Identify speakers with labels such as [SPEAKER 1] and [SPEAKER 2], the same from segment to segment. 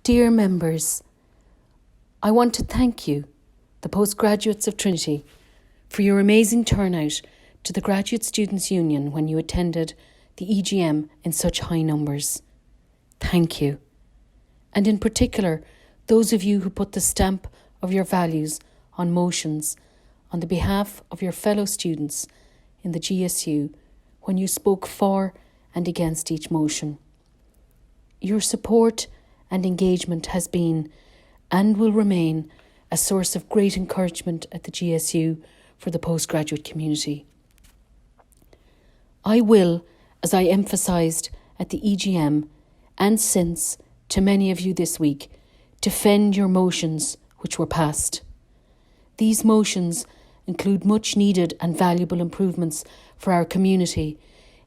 [SPEAKER 1] Dear members, I want to thank you, the postgraduates of Trinity, for your amazing turnout to the Graduate Students' Union when you attended the EGM in such high numbers. Thank you. And in particular, those of you who put the stamp of your values on motions on the behalf of your fellow students in the GSU when you spoke for and against each motion. Your support and engagement has been and will remain a source of great encouragement at the GSU for the postgraduate community. I will, as I emphasised at the EGM and since to many of you this week, defend your motions which were passed. These motions include much needed and valuable improvements for our community,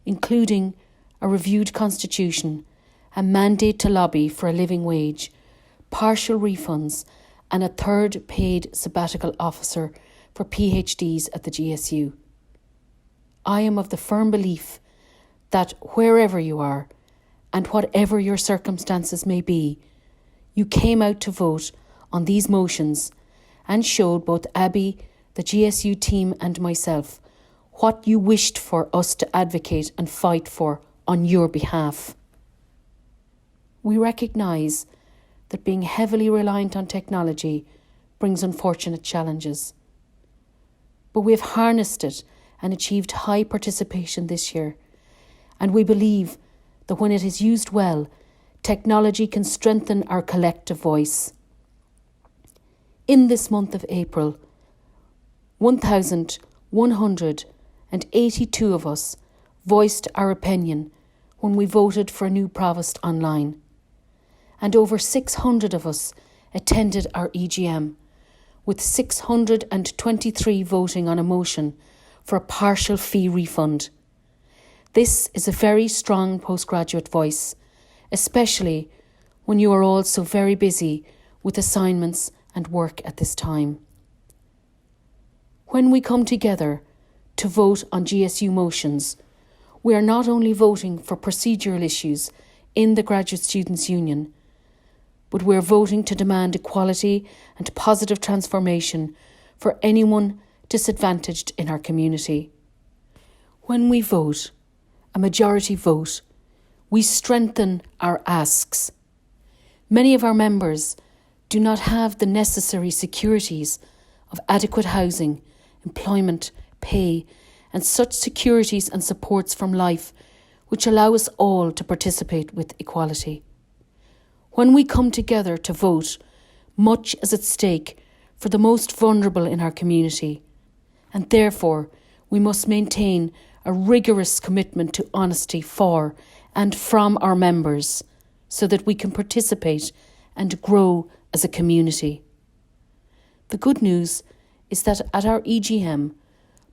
[SPEAKER 1] including a reviewed constitution, a mandate to lobby for a living wage, partial refunds, and a third paid sabbatical officer for PhDs at the GSU. I am of the firm belief that wherever you are and whatever your circumstances may be, you came out to vote on these motions and showed both Abby, the GSU team and myself what you wished for us to advocate and fight for on your behalf. We recognise that being heavily reliant on technology brings unfortunate challenges. But we have harnessed it and achieved high participation this year, and we believe that when it is used well, technology can strengthen our collective voice. In this month of April, 1,182 of us voiced our opinion when we voted for a new provost online, and over 600 of us attended our EGM, with 623 voting on a motion for a partial fee refund. This is a very strong postgraduate voice, especially when you are all so very busy with assignments and work at this time. When we come together to vote on GSU motions, we are not only voting for procedural issues in the Graduate Students' Union, but we are voting to demand equality and positive transformation for anyone disadvantaged in our community. When we vote, a majority vote, we strengthen our asks. Many of our members do not have the necessary securities of adequate housing, employment, pay, and such securities and supports from life which allow us all to participate with equality. When we come together to vote, much is at stake for the most vulnerable in our community, and therefore we must maintain a rigorous commitment to honesty for and from our members so that we can participate and grow as a community. The good news is that at our EGM,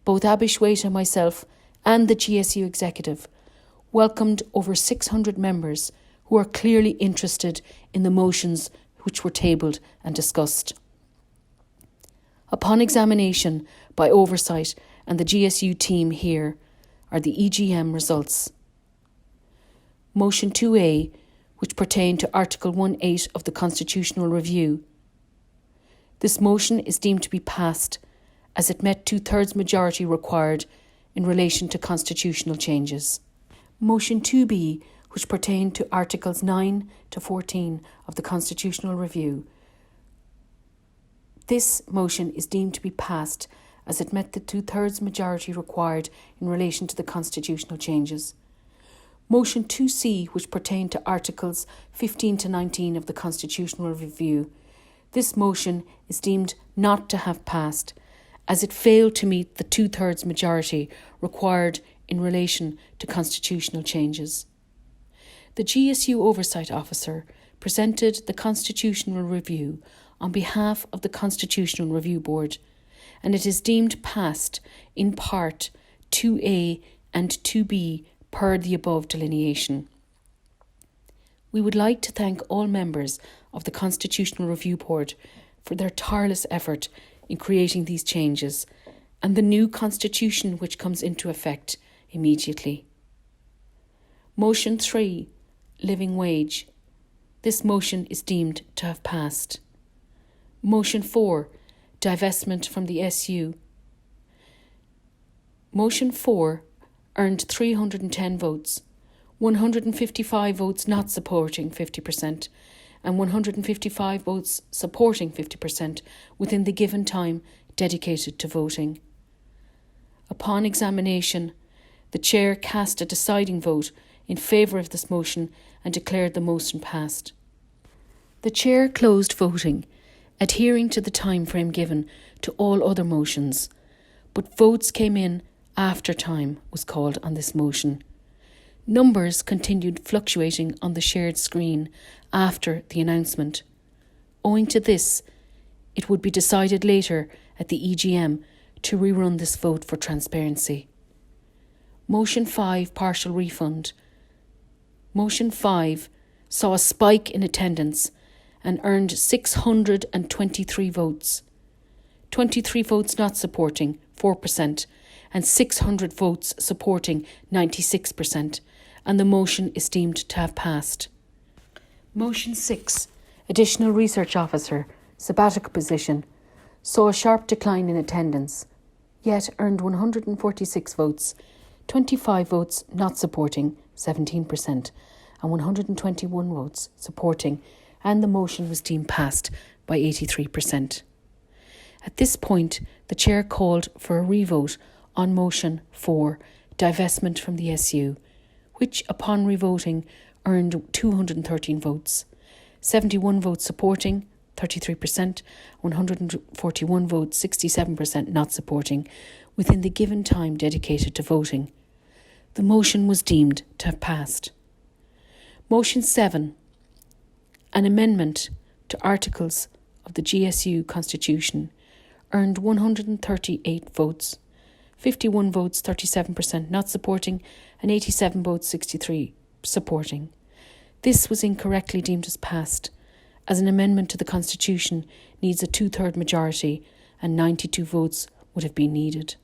[SPEAKER 1] both Abby Schwait and myself and the GSU executive welcomed over 600 members who are clearly interested in the motions which were tabled and discussed. Upon examination by Oversight and the GSU team here are the EGM results. Motion 2A, which pertained to Article 1.8 of the Constitutional Review. This motion is deemed to be passed as it met 2/3 majority required in relation to constitutional changes. Motion 2B, which pertained to Articles 9 to 14 of the Constitutional Review. This motion is deemed to be passed as it met the 2/3 majority required in relation to the constitutional changes. Motion 2C, which pertained to Articles 15 to 19 of the Constitutional Review. This motion is deemed not to have passed as it failed to meet the 2/3 majority required in relation to constitutional changes. The GSU Oversight Officer presented the Constitutional Review on behalf of the Constitutional Review Board, and it is deemed passed in part 2A and 2B per the above delineation. We would like to thank all members of the Constitutional Review Board for their tireless effort in creating these changes and the new constitution which comes into effect immediately. Motion 3, living wage. This motion is deemed to have passed. Motion 4, divestment from the SU. Motion 4 earned 310 votes, 155 votes not supporting 50%, and 155 votes supporting 50% within the given time dedicated to voting. Upon examination, the Chair cast a deciding vote in favour of this motion and declared the motion passed. The Chair closed voting, adhering to the time frame given to all other motions, but votes came in after time was called on this motion. Numbers continued fluctuating on the shared screen after the announcement. Owing to this, it would be decided later at the EGM to rerun this vote for transparency. Motion 5, partial refund. Motion 5 saw a spike in attendance and earned 623 votes. 23 votes not supporting, 4%, and 600 votes supporting, 96%, and the motion is deemed to have passed. Motion 6, Additional Research Officer, sabbatical position, saw a sharp decline in attendance, yet earned 146 votes, 25 votes not supporting, 17%, and 121 votes supporting, and the motion was deemed passed by 83%. At this point, the Chair called for a revote on Motion 4, divestment from the SU, which, upon revoting, earned 213 votes, 71 votes supporting, 33%, 141 votes, 67% not supporting, within the given time dedicated to voting. The motion was deemed to have passed. Motion 7, an amendment to articles of the GSU Constitution, earned 138 votes, 51 votes, 37% not supporting, and 87 votes, 63 supporting. This was incorrectly deemed as passed, as an amendment to the Constitution needs a 2/3 majority and 92 votes would have been needed.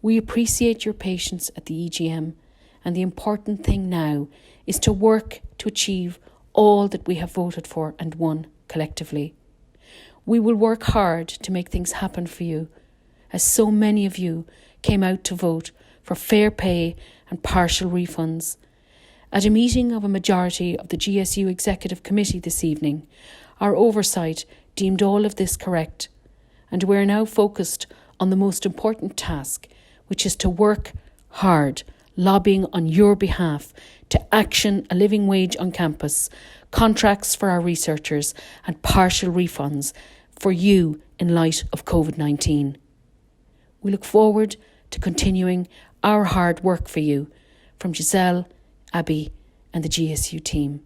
[SPEAKER 1] We appreciate your patience at the EGM, and the important thing now is to work to achieve all that we have voted for and won collectively. We will work hard to make things happen for you, as so many of you came out to vote for fair pay and partial refunds. At a meeting of a majority of the GSU Executive Committee this evening, our oversight deemed all of this correct, and we are now focused on the most important task, which is to work hard, lobbying on your behalf to action a living wage on campus, contracts for our researchers, and partial refunds for you in light of COVID-19. We look forward to continuing our hard work for you from Giselle, Abby, and the GSU team.